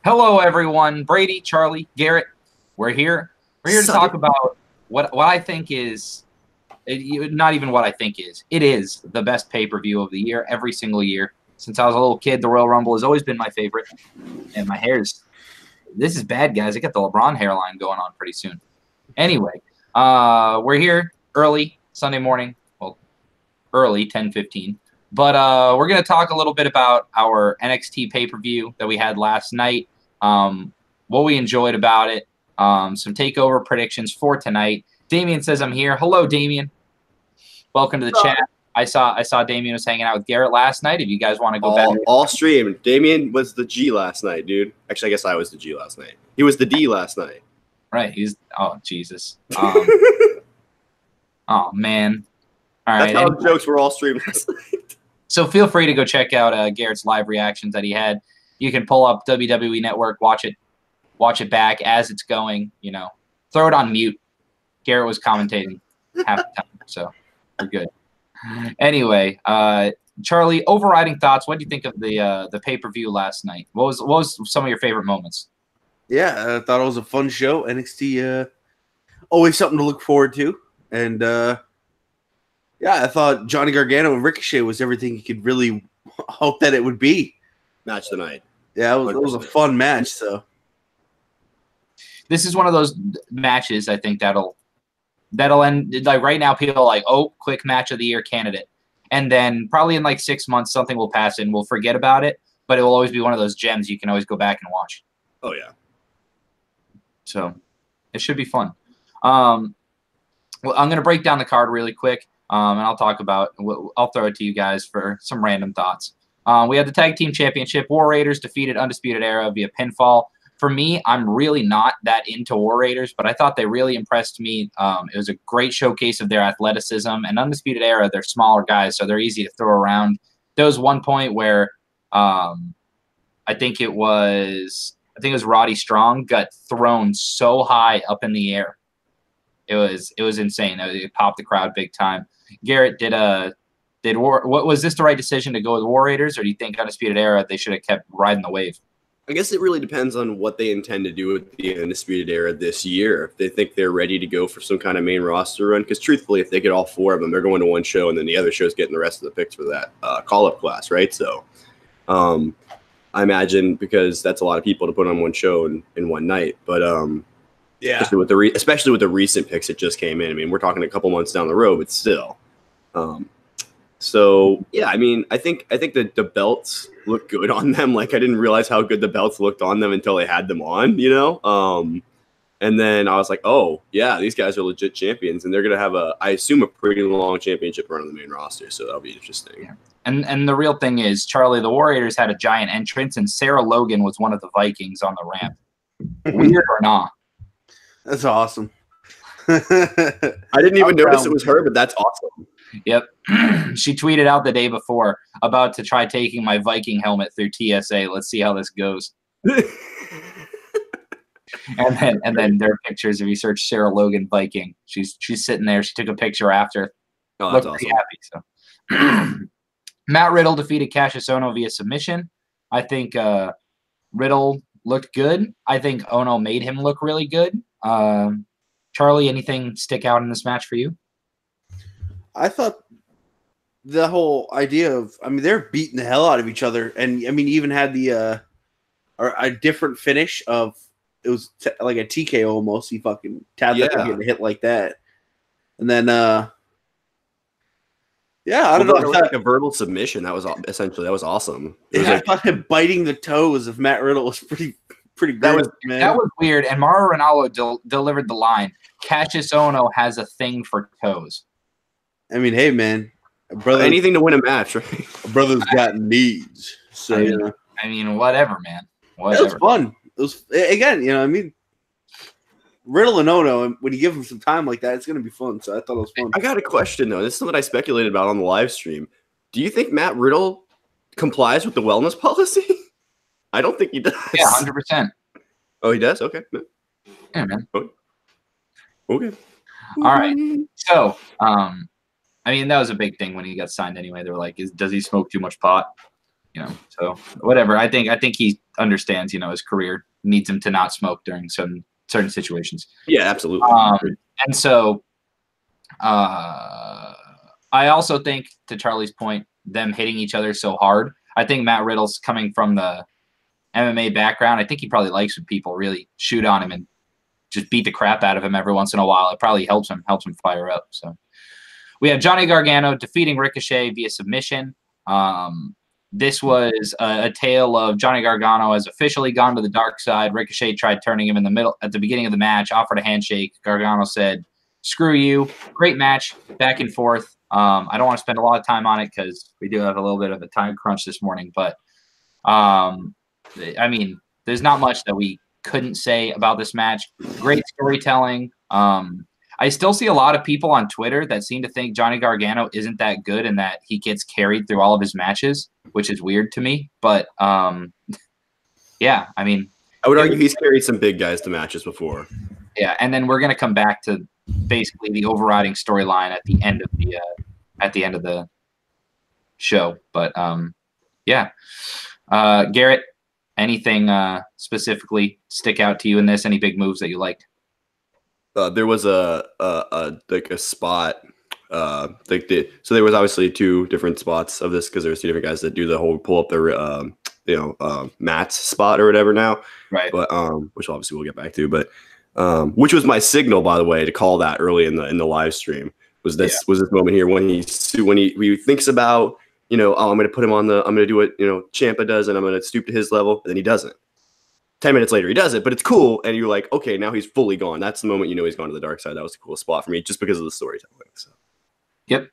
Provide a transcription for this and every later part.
Hello, everyone. Brady, Charlie, Garrett. We're here. We're here to talk about what I think is not even what I think is. It is the best pay-per-view of the year every single year. Since I was a little kid, the Royal Rumble has always been my favorite. And my hair's this is bad, guys. I got the LeBron hairline going on pretty soon. Anyway, we're here early Sunday morning. Well, early 10:15. But we're going to talk a little bit about our NXT pay-per-view that we had last night, what we enjoyed about it, some takeover predictions for tonight. Damien says I'm here. Hello, Damien. Welcome to the chat. I saw Damien was hanging out with Garrett last night. If you guys want to go back. All stream. Damien was the G last night, dude. Actually, I guess I was the G last night. He was the D last night. Right. Oh, Jesus. Oh, man. All right. That's how the jokes were all streamed last night. So feel free to go check out Garrett's live reactions that he had. You can pull up WWE Network, watch it back as it's going. You know, throw it on mute. Garrett was commentating half the time, so we're good. Anyway, Charlie, overriding thoughts. What do you think of the pay-per-view last night? What was some of your favorite moments? Yeah, I thought it was a fun show. NXT, always something to look forward to, and yeah, I thought Johnny Gargano and Ricochet was everything you could really hope that it would be. Match tonight. Yeah, it was a fun match. So this is one of those matches I think that'll end. Like right now, people are like, oh, quick match of the year candidate, and then probably in like 6 months, something will pass and we'll forget about it. But it will always be one of those gems you can always go back and watch. Oh yeah. So it should be fun. Well, I'm gonna break down the card really quick. And I'll throw it to you guys for some random thoughts. We had the Tag Team Championship. War Raiders defeated Undisputed Era via pinfall. For me, I'm really not that into War Raiders, but I thought they really impressed me. It was a great showcase of their athleticism. And Undisputed Era, they're smaller guys, so they're easy to throw around. There was one point where I think it was Roddy Strong got thrown so high up in the air. It was insane. It popped the crowd big time. Garrett, was this the right decision to go with War Raiders, or do you think Undisputed Era they should have kept riding the wave? I guess it really depends on what they intend to do with the Undisputed Era this year. If they think they're ready to go for some kind of main roster run, because truthfully, if they get all four of them, they're going to one show, and then the other show's getting the rest of the picks for that call-up class, right? So I imagine because that's a lot of people to put on one show in one night. But yeah, especially with the recent picks that just came in. I mean, we're talking a couple months down the road, but still. So yeah, I mean, I think that the belts look good on them. Like I didn't realize how good the belts looked on them until they had them on, you know. And then I was like, oh yeah, these guys are legit champions, and they're gonna have I assume a pretty long championship run on the main roster. So that'll be interesting. Yeah. And the real thing is, Charlie, the Warriors had a giant entrance, and Sarah Logan was one of the Vikings on the ramp. Weird or not? That's awesome. I didn't even notice it was her, but that's awesome. Yep. She tweeted out the day before, about to try taking my Viking helmet through TSA. Let's see how this goes. and then there are pictures. If you search Sarah Logan Viking, she's sitting there. She took a picture after. Oh, that's awesome. Happy, so. Matt Riddle defeated Cassius Ohno via submission. I think Riddle looked good. I think Ono made him look really good. Charlie, anything stick out in this match for you? I thought the whole idea of, I mean, they're beating the hell out of each other, and I mean, even had a different finish of it was like a TKO almost. He fucking tapped that and getting hit like that, and then yeah, I don't know. It was like a verbal submission. That was awesome. I thought him biting the toes of Matt Riddle was pretty good. That was weird. And Mauro Ranallo delivered the line. Cassius Ohno has a thing for toes. I mean, hey man, brother, anything to win a match, right? A brother's got needs. So I mean, whatever, man. Whatever. It was fun. It was again, I mean, Riddle and Ono, when you give them some time like that, it's going to be fun. So I thought it was fun. I got a question, though. This is something I speculated about on the live stream. Do you think Matt Riddle complies with the wellness policy? I don't think he does. Yeah, 100%. Oh, he does? Okay. Yeah, man. Okay. All right. So, I mean, that was a big thing when he got signed anyway. They were like, does he smoke too much pot? So whatever. I think he understands, his career needs him to not smoke during certain situations. Yeah, absolutely. And so I also think, to Charlie's point, them hitting each other so hard, I think Matt Riddle's coming from the MMA background. I think he probably likes when people really shoot on him and just beat the crap out of him every once in a while. It probably helps him fire up. So we have Johnny Gargano defeating Ricochet via submission. This was a tale of Johnny Gargano has officially gone to the dark side. Ricochet tried turning him in the middle at the beginning of the match, offered a handshake. Gargano said, "Screw you." Great match, back and forth. I don't want to spend a lot of time on it because we do have a little bit of a time crunch this morning. But, I mean, there's not much that we couldn't say about this match. Great storytelling. I still see a lot of people on Twitter that seem to think Johnny Gargano isn't that good and that he gets carried through all of his matches, which is weird to me. But, yeah, I mean. I would argue he's carried some big guys to matches before. Yeah, and then we're going to come back to basically the overriding storyline at the end of the show. But, yeah. Garrett, anything specifically stick out to you in this? Any big moves that you liked? There was a spot. So there was obviously two different spots of this because there's two different guys that do the whole pull up their mats spot or whatever now. Right. But which obviously we'll get back to. But which was my signal, by the way, to call that early in the live stream was this moment here when he thinks about I'm going to put him on I'm going to do what Ciampa does and I'm going to stoop to his level, and then he doesn't. 10 minutes later, he does it, but it's cool. And you're like, okay, now he's fully gone. That's the moment he's gone to the dark side. That was the coolest spot for me just because of the storytelling. So. Yep.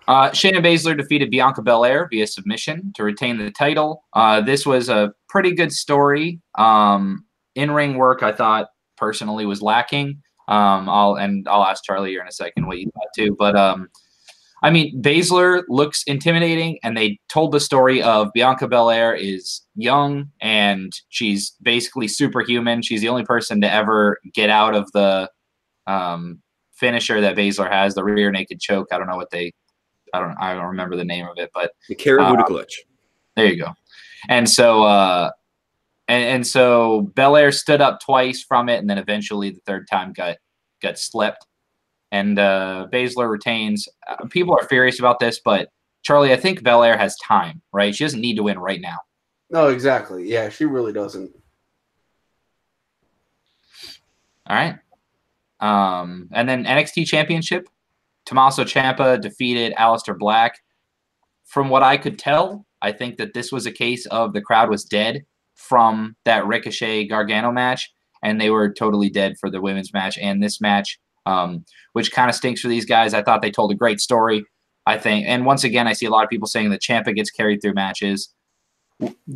Shayna Baszler defeated Bianca Belair via submission to retain the title. This was a pretty good story. In-ring work, I thought, personally, was lacking. I'll ask Charlie here in a second what you thought too. But, I mean, Baszler looks intimidating, and they told the story of Bianca Belair is young, and she's basically superhuman. She's the only person to ever get out of the finisher that Baszler has, the rear naked choke. I don't remember the name of it, but the Kara clutch. There you go. And so, so Belair stood up twice from it, and then eventually the third time got slipped. And Baszler retains. People are furious about this, but Charlie, I think Belair has time, right? She doesn't need to win right now. No, exactly. Yeah, she really doesn't. All right. And then NXT Championship, Tommaso Ciampa defeated Aleister Black. From what I could tell, I think that this was a case of the crowd was dead from that Ricochet Gargano match, and they were totally dead for the women's match and this match. Which kind of stinks for these guys. I thought they told a great story, I think. And once again, I see a lot of people saying that Ciampa gets carried through matches.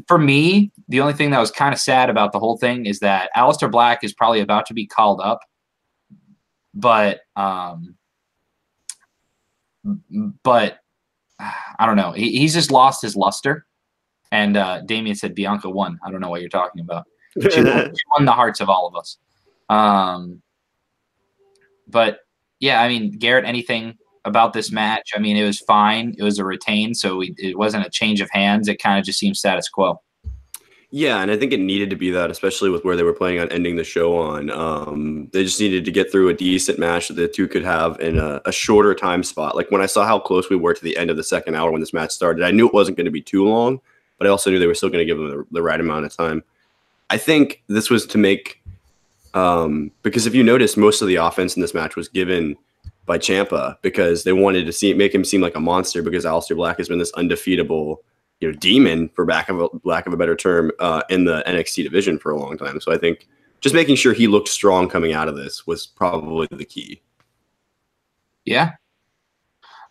For me, the only thing that was kind of sad about the whole thing is that Aleister Black is probably about to be called up. But I don't know. He's just lost his luster. And Damien said Bianca won. I don't know what you're talking about. She won the hearts of all of us. But, yeah, I mean, Garrett, anything about this match? I mean, it was fine. It was a retain, so it wasn't a change of hands. It kind of just seemed status quo. Yeah, and I think it needed to be that, especially with where they were planning on ending the show on. They just needed to get through a decent match that the two could have in a shorter time spot. Like, when I saw how close we were to the end of the second hour when this match started, I knew it wasn't going to be too long, but I also knew they were still going to give them the right amount of time. I think this was to make because if you notice, most of the offense in this match was given by Ciampa because they wanted to make him seem like a monster because Aleister Black has been this undefeatable, demon, for lack of a better term, in the NXT division for a long time. So I think just making sure he looked strong coming out of this was probably the key. Yeah.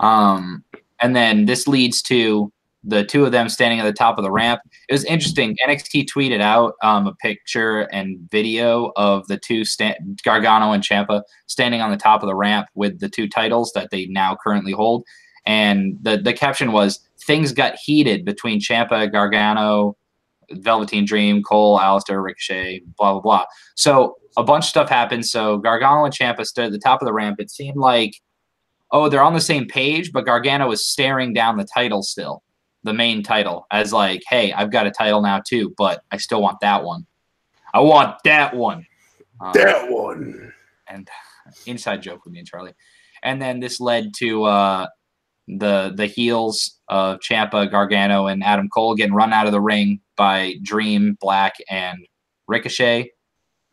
And then this leads to the two of them standing at the top of the ramp. It was interesting. NXT tweeted out a picture and video of the two Gargano and Ciampa standing on the top of the ramp with the two titles that they now currently hold. And the caption was, "Things got heated between Ciampa, Gargano, Velveteen Dream, Cole, Aleister, Ricochet, blah, blah, blah." So a bunch of stuff happened. So Gargano and Ciampa stood at the top of the ramp. It seemed like, they're on the same page, but Gargano was staring down the title still. the main title as like, hey, I've got a title now too, but I still want that one. I want that one. That one. And inside joke with me and Charlie. And then this led to the heels of Ciampa, Gargano, and Adam Cole getting run out of the ring by Dream, Black, and Ricochet.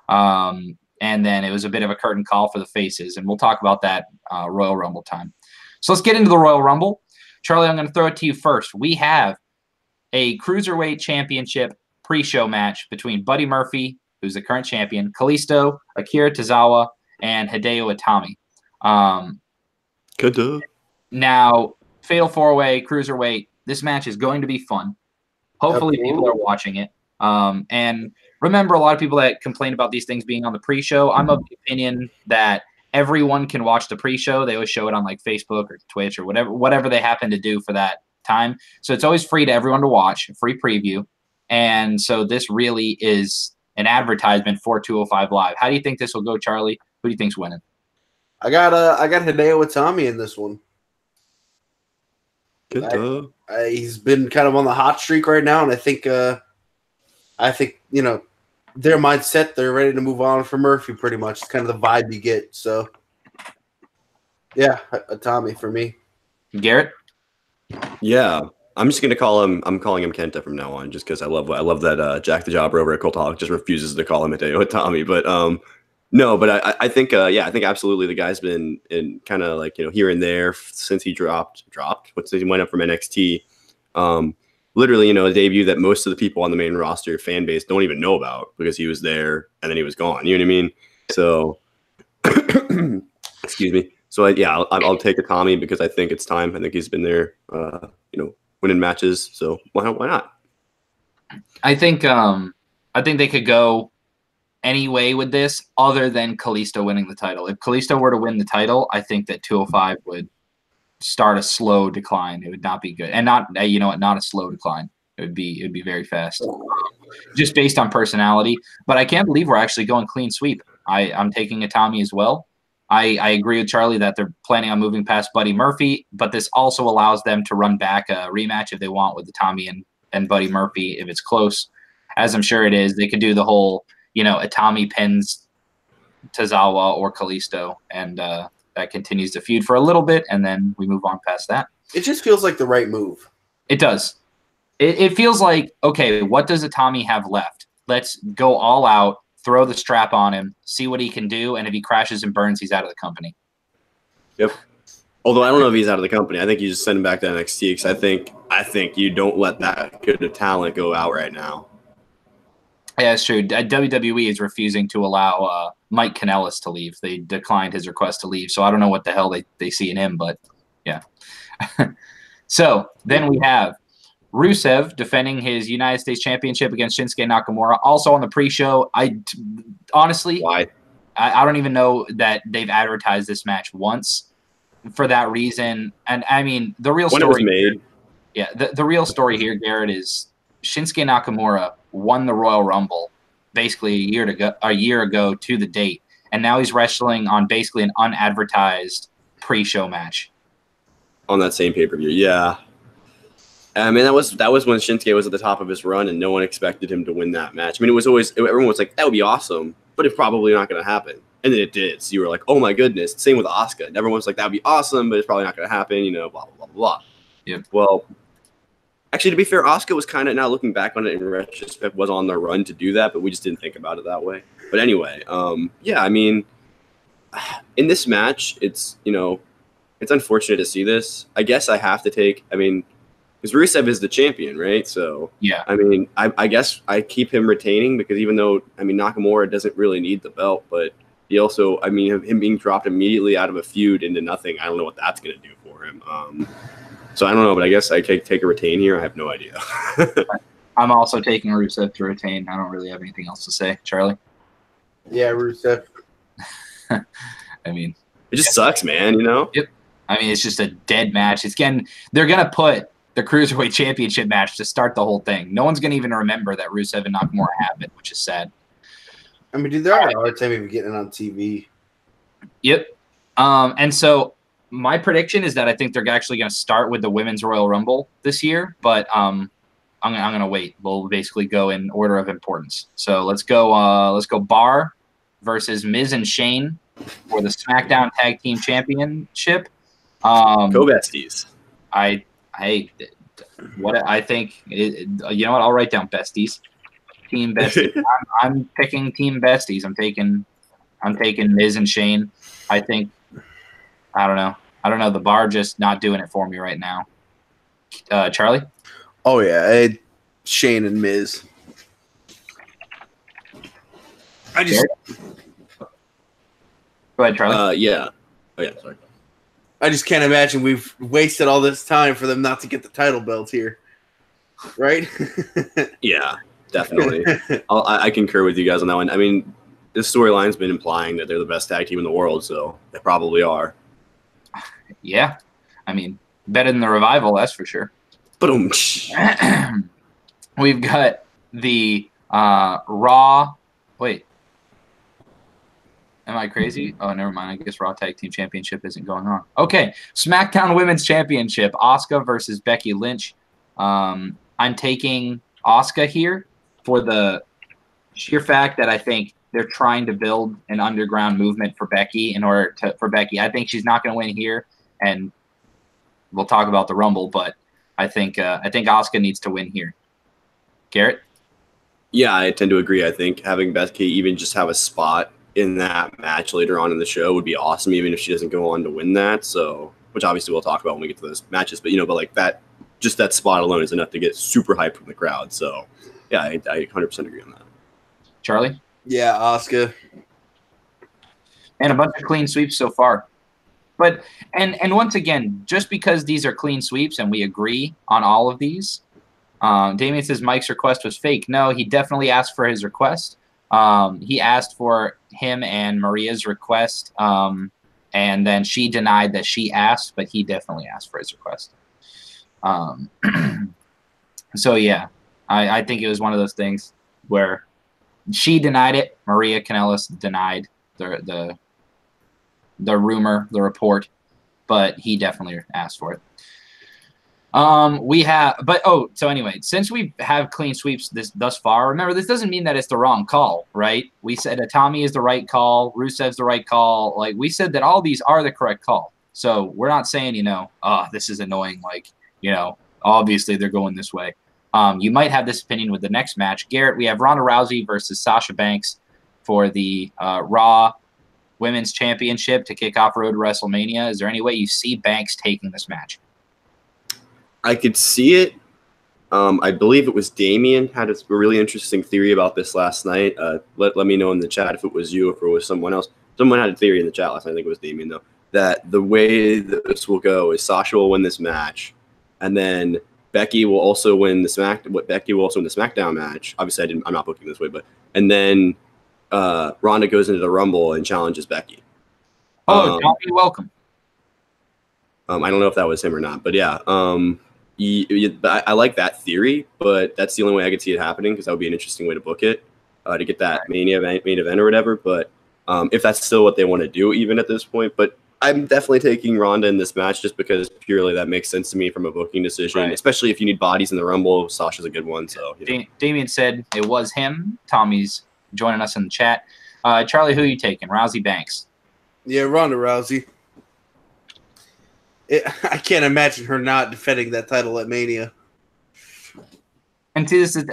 And then it was a bit of a curtain call for the faces, and we'll talk about that Royal Rumble time. So let's get into the Royal Rumble. Charlie, I'm going to throw it to you first. We have a Cruiserweight Championship pre-show match between Buddy Murphy, who's the current champion, Kalisto, Akira Tozawa, and Hideo Itami. Now, Fatal 4-Way, Cruiserweight, this match is going to be fun. Hopefully people are watching it. And remember, a lot of people that complain about these things being on the pre-show, I'm of the opinion that everyone can watch the pre-show. They always show it on like Facebook or Twitch or whatever they happen to do for that time. So it's always free to everyone to watch, free preview. And so this really is an advertisement for 205 Live. How do you think this will go, Charlie? Who do you think's winning? I got Hideo Itami in this one. He's been kind of on the hot streak right now, and I think you know, their mindset, they're ready to move on from Murphy pretty much. It's kind of the vibe you get. So yeah, Itami for me. Garrett? Yeah. I'm just gonna call him. I'm calling him Kenta from now on, just because I love that Jack the Jobber over at Cultaholic just refuses to call him Hideo Itami. But no, but I think I think absolutely the guy's been in kind of like, you know, here and there since he dropped. He went up from NXT. Literally, you know, a debut that most of the people on the main roster fan base don't even know about because he was there and then he was gone. You know what I mean? So, excuse me. So I'll take Itami because I think it's time. I think he's been there, you know, winning matches. So why not? I think they could go any way with this other than Kalisto winning the title. If Kalisto were to win the title, I think that 205 would start a slow decline. It would not be good. And not, you know what, not a slow decline. It'd be very fast. Just based on personality. But I can't believe we're actually going clean sweep. I'm taking Itami as well. I agree with Charlie that they're planning on moving past Buddy Murphy, but this also allows them to run back a rematch if they want with Itami and Buddy Murphy if it's close. As I'm sure it is, they could do the whole, you know, Itami pins Tozawa or Kalisto, and that continues the feud for a little bit, and then we move on past that. It just feels like the right move. It does. It feels like, okay, what does Itami have left? Let's go all out, throw the strap on him, see what he can do, and if he crashes and burns, he's out of the company. Yep. Although I don't know if he's out of the company. I think you just send him back to NXT because I think you don't let that good of talent go out right now. Yeah, it's true. WWE is refusing to allow Mike Kanellis to leave. They declined his request to leave, so I don't know what the hell they see in him, but yeah. So then we have Rusev defending his United States Championship against Shinsuke Nakamura. Also on the pre-show, honestly, why? I don't even know that they've advertised this match once for that reason. And I mean, the real story. When it was made. Yeah, the real story here, Garrett, is Shinsuke Nakamura won the Royal Rumble basically a year ago to the date, and now he's wrestling on basically an unadvertised pre-show match on that same pay-per-view. Yeah. I mean, that was when Shinsuke was at the top of his run, and no one expected him to win that match. I mean, it was always, everyone was like, that would be awesome, but it's probably not going to happen. And then it did. So you were like, oh my goodness. Same with Asuka. And everyone was like, that would be awesome, but it's probably not going to happen, you know, blah, blah, blah, blah. Yeah. Well, actually, to be fair, Asuka was kind of, now looking back on it in retrospect, was on the run to do that, but we just didn't think about it that way. But anyway, yeah, I mean, in this match, it's, you know, it's unfortunate to see this. I guess I have to take, I mean, because Rusev is the champion, right? So, yeah, I mean, I guess I keep him retaining because even though, I mean, Nakamura doesn't really need the belt, but he also, I mean, him being dropped immediately out of a feud into nothing, I don't know what that's going to do for him. So I don't know, but I guess I take a retain here. I have no idea. I'm also taking Rusev to retain. I don't really have anything else to say. Charlie? Yeah, Rusev. I mean, it just sucks, man, you know? Yep. I mean, it's just a dead match. They're going to put the Cruiserweight Championship match to start the whole thing. No one's going to even remember that Rusev and Nakamura have it, which is sad. I mean, dude, they're having a hard time even getting it on TV. Yep. And so my prediction is that I think they're actually going to start with the Women's Royal Rumble this year, but I'm going to wait. We'll basically go in order of importance. So let's go Bar versus Miz and Shane for the SmackDown Tag Team Championship. Co-besties. I think you know what? I'll write down besties. Team besties. I'm picking team besties. I'm taking Miz and Shane. I think I don't know. The Bar just not doing it for me right now. Charlie? Oh yeah, Shane and Miz. Go ahead, Charlie. Yeah. Oh yeah, sorry. I just can't imagine we've wasted all this time for them not to get the title belt here. Right? Yeah, definitely. I concur with you guys on that one. I mean, this storyline's been implying that they're the best tag team in the world, so they probably are. Yeah. I mean, better than the Revival, that's for sure. Boom. We've got the Raw. Wait. Am I crazy? Oh, never mind. I guess Raw Tag Team Championship isn't going on. Okay. SmackDown Women's Championship. Asuka versus Becky Lynch. I'm taking Asuka here for the sheer fact that I think they're trying to build an underground movement for Becky for Becky. I think she's not going to win here, and we'll talk about the Rumble, but I think Asuka needs to win here. Garrett? Yeah, I tend to agree. I think having Becky even just have a spot in that match later on in the show would be awesome, even if she doesn't go on to win that. So, which obviously we'll talk about when we get to those matches, but like that, just that spot alone is enough to get super hyped from the crowd. So, yeah, I 100% agree on that. Charlie? Yeah, Asuka. And a bunch of clean sweeps so far. But and once again, just because these are clean sweeps and we agree on all of these, Damien says Mike's request was fake. No, he definitely asked for his request. He asked for him and Maria's request, and then she denied that she asked, but he definitely asked for his request. So yeah, I think it was one of those things where she denied it. Maria Kanellis denied the rumor, the report, but he definitely asked for it. So anyway, since we have clean sweeps thus far, remember, this doesn't mean that it's the wrong call, right? We said Atami is the right call, Rusev's the right call. Like, we said that all these are the correct call. So we're not saying, this is annoying. Like, obviously they're going this way. You might have this opinion with the next match. Garrett, we have Ronda Rousey versus Sasha Banks for the Raw Women's Championship to kick off Road to WrestleMania. Is there any way you see Banks taking this match? I could see it. I believe it was Damien had a really interesting theory about this last night. Let me know in the chat if it was you or if it was someone else. Someone had a theory in the chat last night. I think it was Damien, though, that the way that this will go is Sasha will win this match, and then Becky will also win the SmackDown match. Obviously, I'm not booking this way, and then Ronda goes into the Rumble and challenges Becky. Oh, John, you're welcome. I don't know if that was him or not, but yeah. I like that theory, but that's the only way I could see it happening because that would be an interesting way to book it, to get that main event or whatever. But if that's still what they want to do, even at this point, but I'm definitely taking Ronda in this match just because purely that makes sense to me from a booking decision, right. Especially if you need bodies in the Rumble. Sasha's a good one. So Damien said it was him. Tommy's joining us in the chat. Charlie, who are you taking? Rousey, Banks? Yeah, Ronda Rousey. I can't imagine her not defending that title at Mania. And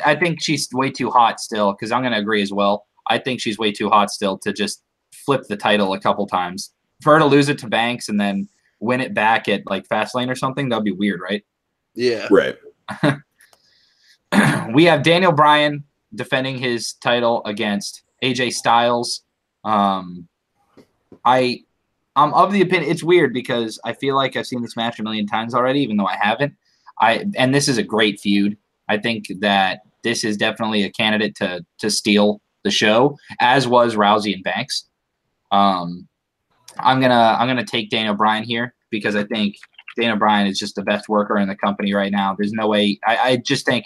I think she's way too hot still, because I'm going to agree as well. I think she's way too hot still to just flip the title a couple times. For her to lose it to Banks and then win it back at like Fastlane or something, that'd be weird, right? Yeah. Right. We have Daniel Bryan defending his title against AJ Styles. I'm of the opinion it's weird because I feel like I've seen this match a million times already, even though I haven't. And this is a great feud. I think that this is definitely a candidate to steal the show, as was Rousey and Banks. I'm gonna take Daniel Bryan here because I think Daniel Bryan is just the best worker in the company right now. There's no way. I just think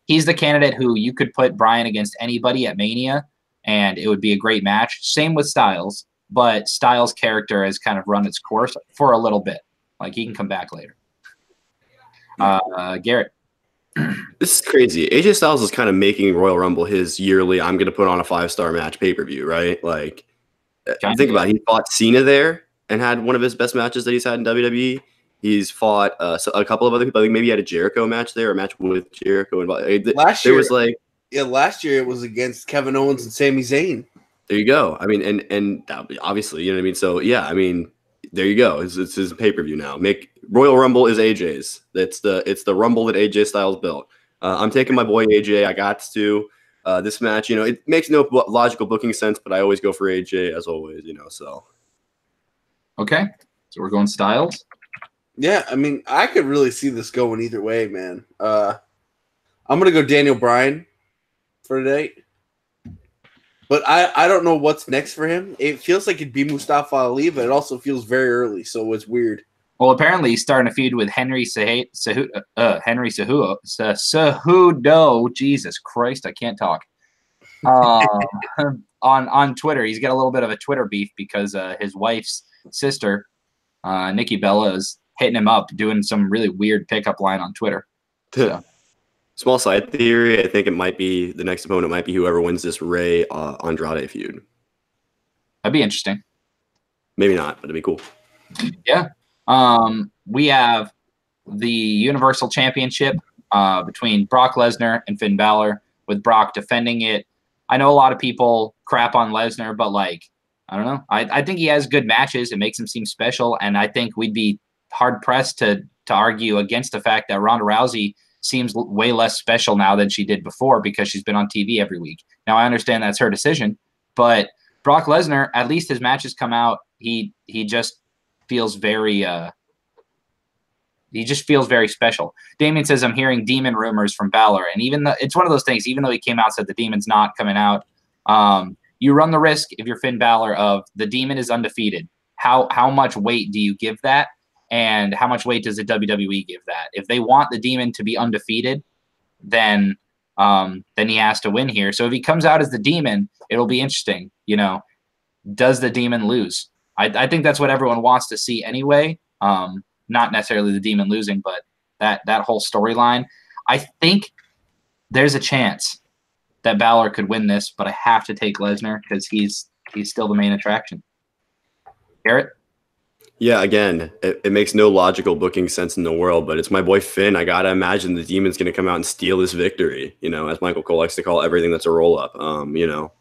he's the candidate who you could put Bryan against anybody at Mania, and it would be a great match. Same with Styles. but Styles' character has kind of run its course for a little bit. Like, he can come back later. Garrett. This is crazy. AJ Styles is kind of making Royal Rumble his yearly, I'm going to put on a 5-star match pay-per-view, right? Like, think about it. He fought Cena there and had one of his best matches that he's had in WWE. He's fought a couple of other people. I think maybe he had a Jericho match there, a match with Jericho. Last year it was against Kevin Owens and Sami Zayn. There you go. I mean, and obviously, you know what I mean? So, yeah, I mean, there you go. It's his pay-per-view now. Royal Rumble is AJ's. It's the Rumble that AJ Styles built. I'm taking my boy AJ. I got to. This match, you know, it makes no logical booking sense, but I always go for AJ as always, you know, so. Okay. So we're going Styles. Yeah, I mean, I could really see this going either way, man. I'm going to go Daniel Bryan for today. But I don't know what's next for him. It feels like it'd be Mustafa Ali, but it also feels very early, so it's weird. Well, apparently he's starting a feud with Henry Cejudo. Jesus Christ, I can't talk. On Twitter, he's got a little bit of a Twitter beef because his wife's sister, Nikki Bella, is hitting him up, doing some really weird pickup line on Twitter. So. Small side theory, I think it might be the next opponent might be whoever wins this Rey Andrade feud. That'd be interesting. Maybe not, but it'd be cool. Yeah. We have the Universal Championship between Brock Lesnar and Finn Balor, with Brock defending it. I know a lot of people crap on Lesnar, but like, I don't know. I think he has good matches. It makes him seem special, and I think we'd be hard pressed to argue against the fact that Ronda Rousey seems way less special now than she did before because she's been on TV every week. Now, I understand that's her decision, but Brock Lesnar, at least his matches come out, he just feels very special. Damien says, I'm hearing demon rumors from Balor, and even though it's one of those things, even though he came out and said the demon's not coming out, you run the risk if you're Finn Balor of the demon is undefeated. How much weight do you give that? And how much weight does the WWE give that? If they want the demon to be undefeated, then he has to win here. So if he comes out as the demon, it'll be interesting. You know, does the demon lose? I think that's what everyone wants to see anyway. Not necessarily the demon losing, but that whole storyline. I think there's a chance that Balor could win this, but I have to take Lesnar because he's still the main attraction. Garrett? Yeah, again, it makes no logical booking sense in the world, but it's my boy Finn. I gotta imagine the demon's gonna come out and steal his victory. You know, as Michael Cole likes to call everything that's a roll up. You know,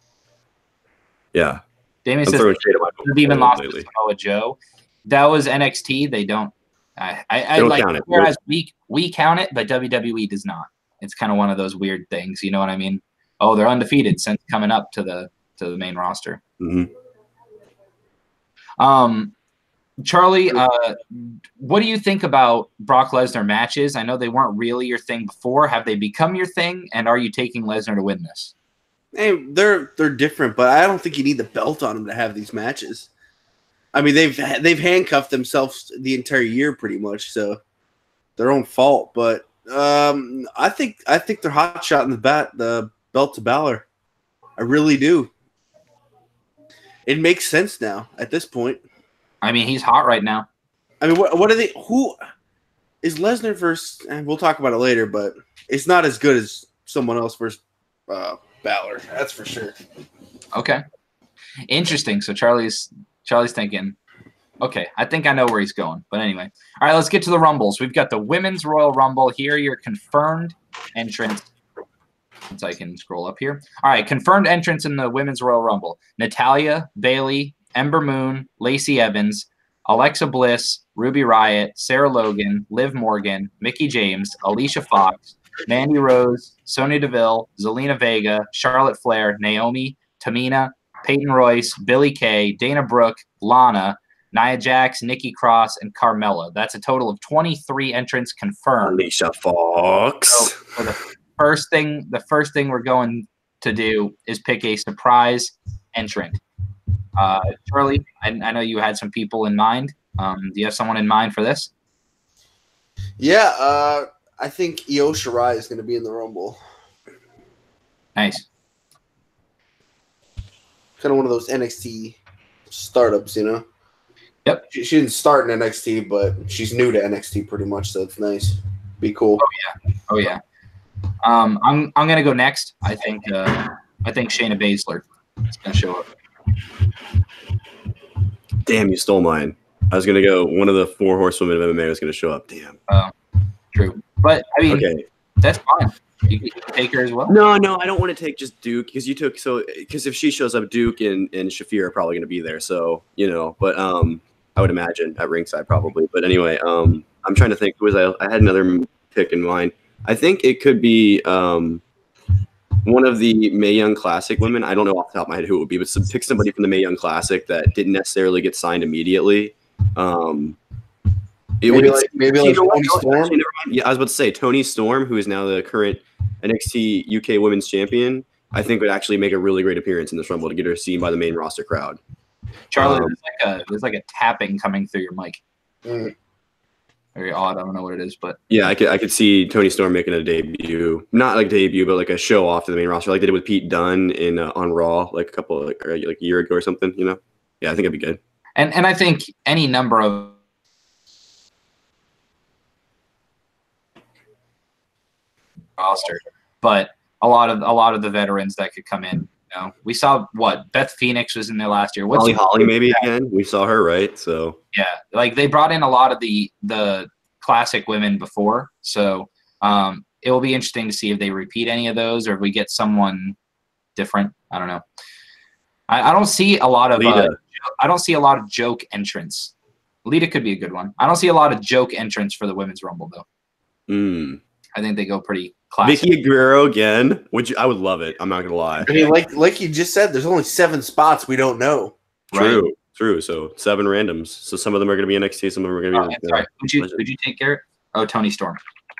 yeah. Damien says the demon lost to Samoa Joe. That was NXT. They don't. I don't like count it. Whereas we count it, but WWE does not. It's kind of one of those weird things. You know what I mean? Oh, they're undefeated since coming up to the main roster. Mm-hmm. Charlie, what do you think about Brock Lesnar matches? I know they weren't really your thing before. Have they become your thing? And are you taking Lesnar to win this? Hey, they're different, but I don't think you need the belt on them to have these matches. I mean, they've handcuffed themselves the entire year pretty much, so their own fault. But I think they're hot shot in the belt to Balor. I really do. It makes sense now at this point. I mean, he's hot right now. I mean, what are they? Who is Lesnar versus? And we'll talk about it later, but it's not as good as someone else versus Balor. That's for sure. Okay, interesting. So Charlie's thinking, okay, I think I know where he's going. But anyway, all right, let's get to the Rumbles. We've got the Women's Royal Rumble here. Your confirmed entrance. Once I can scroll up here. All right, confirmed entrance in the Women's Royal Rumble: Natalya, Bayley, Ember Moon, Lacey Evans, Alexa Bliss, Ruby Riott, Sarah Logan, Liv Morgan, Mickie James, Alicia Fox, Mandy Rose, Sonya Deville, Zelina Vega, Charlotte Flair, Naomi, Tamina, Peyton Royce, Billie Kay, Dana Brooke, Lana, Nia Jax, Nikki Cross, and Carmella. That's a total of 23 entrants confirmed. Alicia Fox. So for the first thing we're going to do is pick a surprise entrant. Charlie, I know you had some people in mind. Do you have someone in mind for this? Yeah, I think Io Shirai is going to be in the Rumble. Nice. Kind of one of those NXT startups, you know. Yep. She didn't start in NXT, but she's new to NXT pretty much, so it's nice. Be cool. Oh yeah. I'm gonna go next. I think Shayna Baszler is gonna show up. Damn, you stole mine. I was gonna go. One of the 4 horsewomen of MMA was gonna show up. Damn. True, but I mean, Okay. that's fine. You can take her as well. No, I don't want to take just Duke because because if she shows up, Duke and Shafir are probably going to be there. So but I would imagine at ringside probably. But anyway, I'm trying to think. I had another pick in mind. I think it could be one of the Mae Young Classic women. I don't know off the top of my head who it would be, but pick somebody from the Mae Young Classic that didn't necessarily get signed immediately. Maybe like Toni Storm. Yeah, I was about to say Toni Storm, who is now the current NXT UK Women's Champion. I think would actually make a really great appearance in this Rumble to get her seen by the main roster crowd. Charlotte, there's like a tapping coming through your mic. Very odd. I don't know what it is, but yeah, I could see Toni Storm making a debut, not like debut, but like a show off to the main roster, like they did with Pete Dunne in on Raw, like a year ago or something. Yeah, I think it'd be good. And I think any number of roster, but a lot of the veterans that could come in. We saw Beth Phoenix was in there last year. Holly maybe again. We saw her, right? So yeah, like they brought in a lot of the classic women before, so it will be interesting to see if they repeat any of those or if we get someone different. I don't know. I don't see a lot of joke entrants. Lita could be a good one. I don't see a lot of joke entrants for the Women's Rumble though. I think they go pretty classic. Vicky Guerrero again, I would love it. I'm not gonna lie. I mean, like you just said, there's only 7 spots we don't know. True. So 7 randoms. So some of them are gonna be NXT, some of them are gonna be. Sorry. Would you take Garrett? Oh, Toni Storm.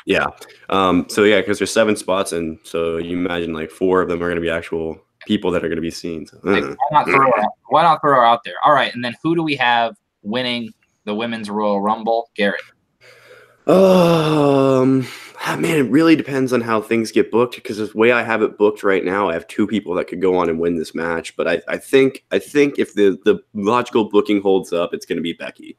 Yeah. So yeah, because there's 7 spots, and so you imagine like 4 of them are gonna be actual people that are gonna be seen. So, why not throw her out there? All right, and then who do we have winning the Women's Royal Rumble? Garrett. Man, it really depends on how things get booked because the way I have it booked right now, I have 2 people that could go on and win this match. But I think if the logical booking holds up, it's going to be Becky.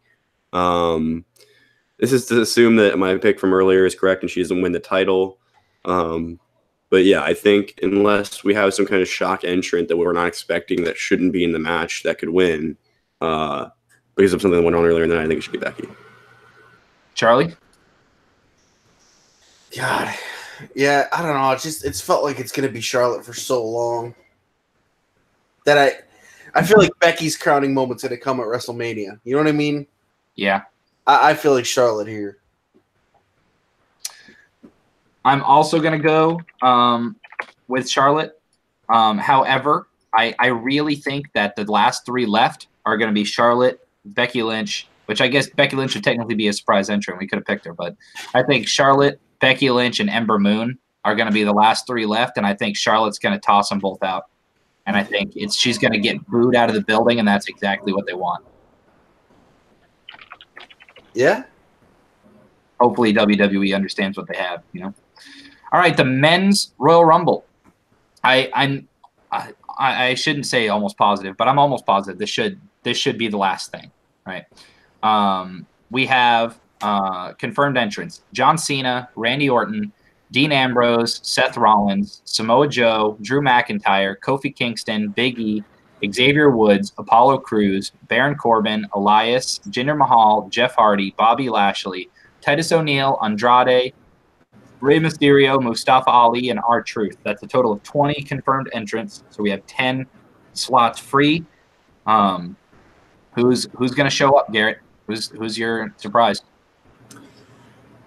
This is to assume that my pick from earlier is correct and she doesn't win the title. But yeah, I think unless we have some kind of shock entrant that we're not expecting that shouldn't be in the match that could win, because of something that went on earlier in the night, I think it should be Becky. Charlie? God, yeah, I don't know. It's felt like it's gonna be Charlotte for so long that I feel like Becky's crowning moment's gonna come at WrestleMania. You know what I mean? Yeah. I feel like Charlotte here. I'm also gonna go with Charlotte. However, I really think that the last 3 left are gonna be Charlotte, Becky Lynch, which I guess Becky Lynch should technically be a surprise entrant. We could have picked her, but I think Charlotte, Becky Lynch, and Ember Moon are going to be the last 3 left, and I think Charlotte's going to toss them both out. And I think she's going to get booed out of the building, and that's exactly what they want. Yeah. Hopefully WWE understands what they have, All right, the Men's Royal Rumble. I shouldn't say almost positive, but I'm almost positive this should be the last thing, right? We have confirmed entrants: John Cena, Randy Orton, Dean Ambrose, Seth Rollins, Samoa Joe, Drew McIntyre, Kofi Kingston, Big E, Xavier Woods, Apollo Crews, Baron Corbin, Elias, Jinder Mahal, Jeff Hardy, Bobby Lashley, Titus O'Neil, Andrade, Rey Mysterio, Mustafa Ali, and R-Truth. That's a total of 20 confirmed entrants. So we have 10 slots free. Who's going to show up, Garrett? Who's your surprise?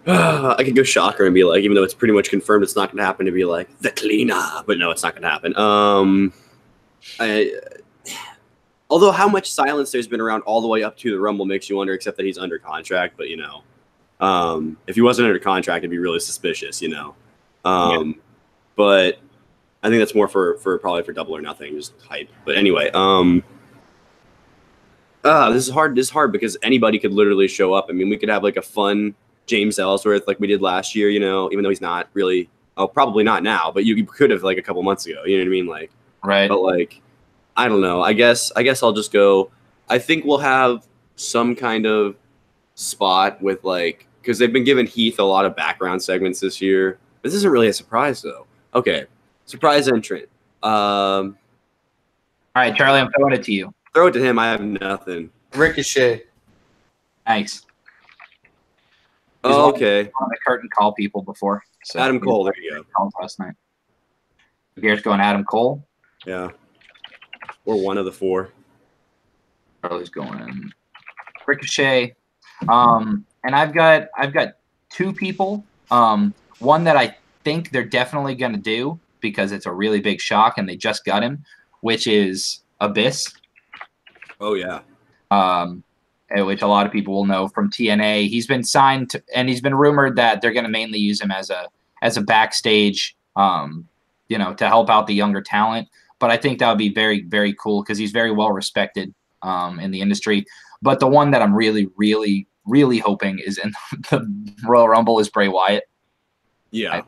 I could go shocker and be like, even though it's pretty much confirmed it's not going to happen, to be like the cleaner, but no, it's not going to happen. Although how much silence there's been around all the way up to the Rumble makes you wonder, except that he's under contract. But if he wasn't under contract, it'd be really suspicious, Yeah. But I think that's more for probably for Double or Nothing, just hype. But anyway, this is hard. This is hard because anybody could literally show up. I mean, we could have like a fun James Ellsworth like we did last year, even though he's not really, probably not now, but you could have like a couple months ago, you know what I mean? Like, right. But like, I don't know. I guess I'll just go I think we'll have some kind of spot with like, because they've been giving Heath a lot of background segments this year. This isn't really a surprise though. Okay, surprise entrant. All right, Charlie, I'm throwing it to you. Throw it to him. I have nothing. Ricochet. Nice. Oh, okay. On the curtain call people before. So Adam Cole. There you go. Called last night. Garrett's going Adam Cole. Yeah. Or one of the four. Charlie's going Ricochet. And I've got two people. One that I think they're definitely going to do because it's a really big shock and they just got him, which is Abyss. Oh yeah. Which a lot of people will know from TNA. He's been signed to, and he's been rumored that they're going to mainly use him as a backstage, to help out the younger talent. But I think that would be very, very cool because he's very well respected in the industry. But the one that I'm really, really, really hoping is in the Royal Rumble is Bray Wyatt. Yeah.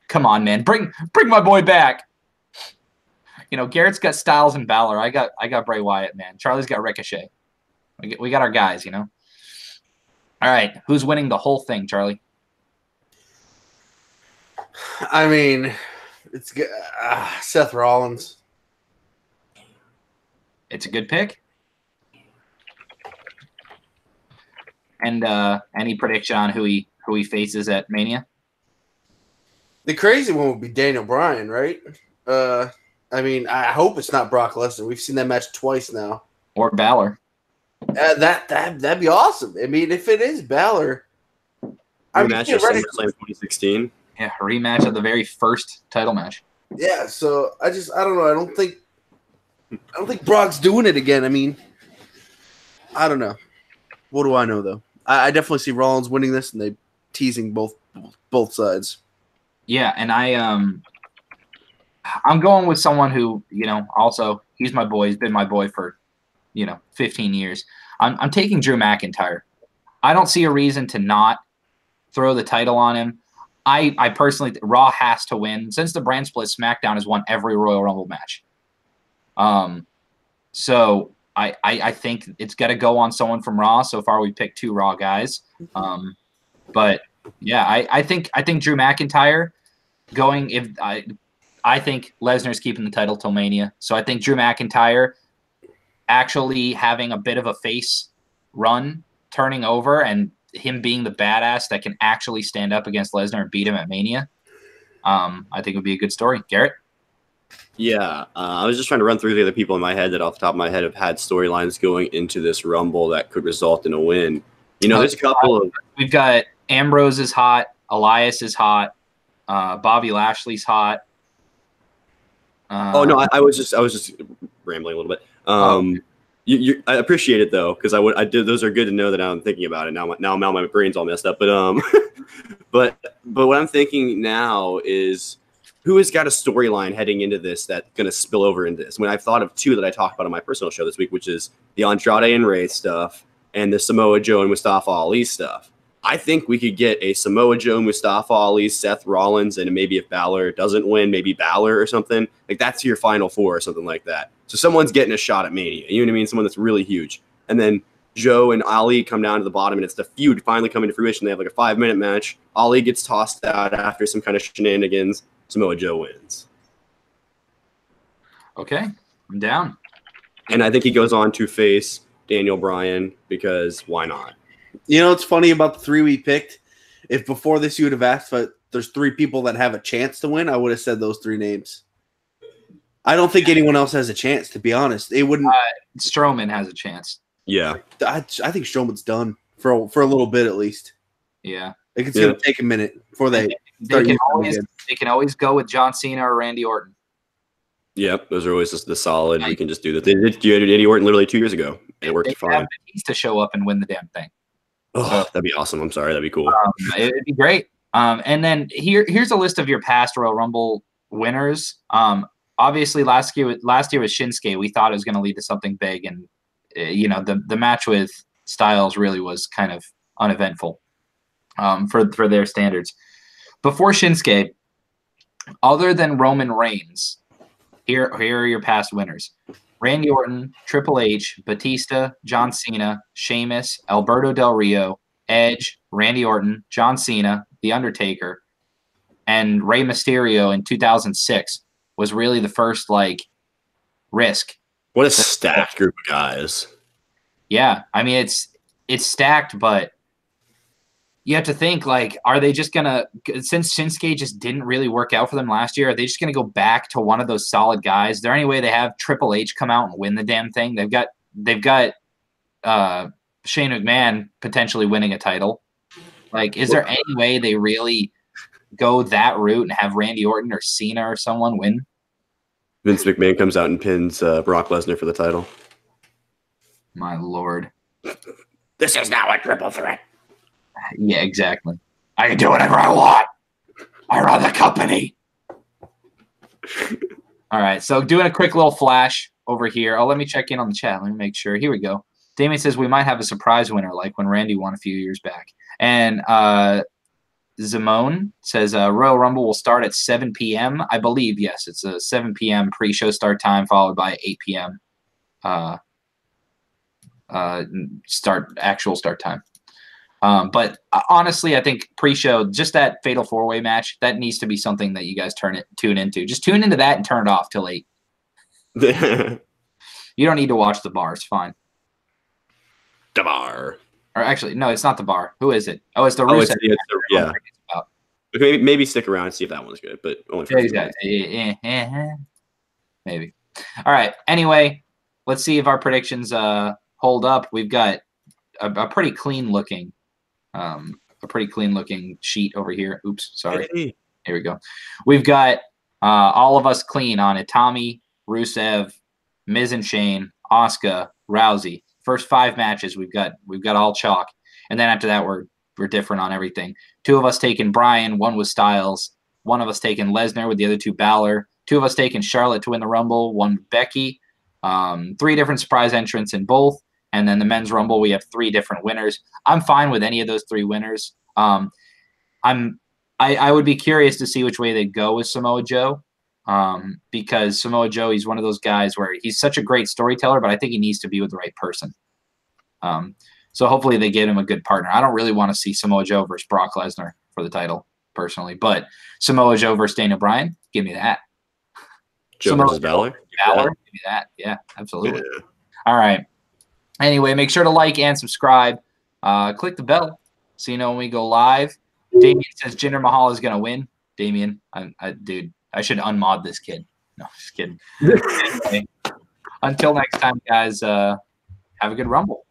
Come on, man, bring my boy back. Garrett's got Styles and Balor. I got Bray Wyatt, man. Charlie's got Ricochet. We got our guys, All right, who's winning the whole thing, Charlie? I mean, it's Seth Rollins. It's a good pick. And any prediction on who he faces at Mania? The crazy one would be Daniel Bryan, right? I mean, I hope it's not Brock Lesnar. We've seen that match twice now. Or Balor. That'd be awesome. I mean, if it is Balor, rematch of SummerSlam 2016. Yeah, rematch of the very first title match. Yeah, so I don't know. I don't think Brock's doing it again. I mean, I don't know. What do I know though? I definitely see Rollins winning this, and they teasing both sides. Yeah, and I'm going with someone who also he's my boy. He's been my boy for 15 years. I'm taking Drew McIntyre. I don't see a reason to not throw the title on him. I personally Raw has to win. Since the brand split, SmackDown has won every Royal Rumble match. So I think it's got to go on someone from Raw. So far, we picked two Raw guys. But yeah, I think Drew McIntyre going. If I think Lesnar's keeping the title till Mania, so I think Drew McIntyre actually having a bit of a face run, turning over, and him being the badass that can actually stand up against Lesnar and beat him at Mania. I think it would be a good story. Garrett? Yeah, I was just trying to run through the other people in my head that off the top of my head have had storylines going into this Rumble that could result in a win. There's a couple of... We've got Ambrose is hot, Elias is hot, Bobby Lashley's hot. I was just rambling a little bit. I appreciate it though, because I did. Those are good to know that I'm thinking about it now. My brain's all messed up. But but what I'm thinking now is who has got a storyline heading into this that's going to spill over into this. When I've thought of two that I talked about on my personal show this week, which is the Andrade and Ray stuff and the Samoa Joe and Mustafa Ali stuff. I think we could get a Samoa Joe, Mustafa Ali, Seth Rollins, and maybe if Balor doesn't win, maybe Balor or something. Like that's your final four or something like that. So someone's getting a shot at Mania. You know what I mean? Someone that's really huge. And then Joe and Ali come down to the bottom, and it's the feud finally coming to fruition. They have like a 5-minute match. Ali gets tossed out after some kind of shenanigans. Samoa Joe wins. Okay, I'm down. And I think he goes on to face Daniel Bryan because why not? It's funny about the three we picked. If before this you would have asked if there's three people that have a chance to win, I would have said those three names. I don't think anyone else has a chance, to be honest. It wouldn't. Strowman has a chance. Yeah, I think Strowman's done for a little bit at least. Yeah, it's going to take a minute before they can always go with John Cena or Randy Orton. Yep, those are always just the solid. We can just do that. They did Eddie Orton literally 2 years ago. It worked fine. Have the keys to show up and win the damn thing. Oh, that'd be awesome. I'm sorry. That'd be cool. It'd be great. And then here's a list of your past Royal Rumble winners. Obviously, last year with Shinsuke, we thought it was going to lead to something big, and the match with Styles really was kind of uneventful for their standards. Before Shinsuke, other than Roman Reigns, Here are your past winners. Randy Orton, Triple H, Batista, John Cena, Sheamus, Alberto Del Rio, Edge, Randy Orton, John Cena, The Undertaker, and Rey Mysterio in 2006 was really the first, like, risk. What a stacked group of guys. Yeah, I mean, it's stacked, but you have to think, like, are they just gonna, since Shinsuke just didn't really work out for them last year, are they just gonna go back to one of those solid guys? Is there any way they have Triple H come out and win the damn thing? They've got Shane McMahon potentially winning a title. Like, is there any way they really go that route and have Randy Orton or Cena or someone win? Vince McMahon comes out and pins Brock Lesnar for the title. My Lord. This is now a triple threat. Yeah, exactly. I can do whatever I want. I run the company. All right, so doing a quick little flash over here. Oh, let me check in on the chat. Let me make sure. Here we go. Damien says we might have a surprise winner like when Randy won a few years back. And Zimone says Royal Rumble will start at 7 p.m. I believe, yes. It's a 7 p.m. pre-show start time followed by 8 p.m. Actual start time. But honestly, I think pre-show, just that fatal four-way match, that needs to be something that you guys tune into. Just tune into that and turn it off till 8. You don't need to watch the bar. It's fine. The bar. Or actually, no, it's not the bar. Who is it? Oh, it's the Rusev. Yeah. Maybe stick around and see if that one's good, but only for maybe. All right. Anyway, let's see if our predictions hold up. We've got a pretty clean looking sheet over here. Oops, sorry. Hey. Here we go. We've got all of us clean on it. Tommy, Rusev, Miz and Shane, Asuka, Rousey. First 5 matches we've got all chalk, and then after that we're different on everything. 2 of us taking Bryan, 1 was Styles, 1 of us taking Lesnar with the other 2 Balor, 2 of us taking Charlotte to win the Rumble, 1 Becky. 3 different surprise entrants in both, and then the men's Rumble we have 3 different winners. I'm fine with any of those 3 winners. I would be curious to see which way they go with Samoa Joe. Because Samoa Joe, he's one of those guys where he's such a great storyteller, but I think he needs to be with the right person. So hopefully they get him a good partner. I don't really want to see Samoa Joe versus Brock Lesnar for the title, personally, but Samoa Joe versus Daniel Bryan, give me that. Joe versus Balor? Give me that. Yeah, absolutely. Yeah. All right. Anyway, make sure to like and subscribe. Click the bell so you know when we go live. Damien says Jinder Mahal is going to win. Damien, dude. I should unmod this kid. No, just kidding. Anyway, until next time, guys, have a good Rumble.